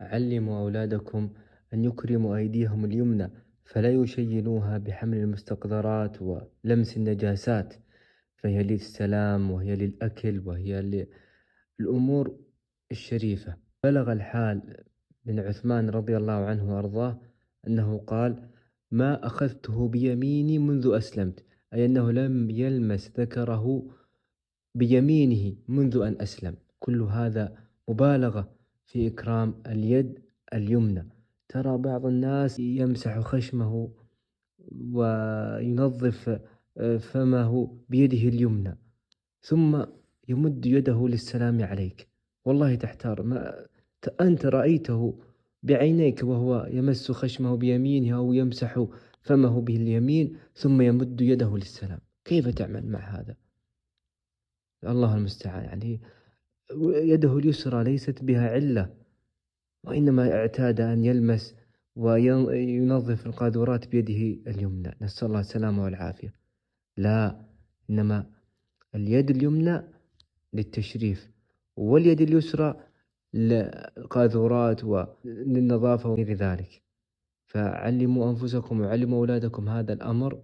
علموا أولادكم أن يكرموا أيديهم اليمنى فلا يشينوها بحمل المستقذرات ولمس النجاسات، فهي للسلام وهي للأكل وهي للأمور الشريفة. بلغ الحال من عثمان رضي الله عنه وأرضاه أنه قال: ما أخذته بيميني منذ أسلمت، أي أنه لم يلمس ذكره بيمينه منذ أن أسلم. كل هذا مبالغة في إكرام اليد اليمنى. ترى بعض الناس يمسح خشمه وينظف فمه بيده اليمنى ثم يمد يده للسلام عليك، والله تحتار. ما أنت رأيته بعينيك وهو يمس خشمه بيمينه أو يمسح فمه باليمين ثم يمد يده للسلام، كيف تعمل مع هذا؟ الله المستعان. يعني يده اليسرى ليست بها علة، وإنما اعتاد أن يلمس وينظف القاذورات بيده اليمنى، نسأل الله السلامة والعافية. لا، إنما اليد اليمنى للتشريف، واليد اليسرى للقاذورات وللنظافة وغير ذلك. فعلموا أنفسكم وعلموا أولادكم هذا الأمر،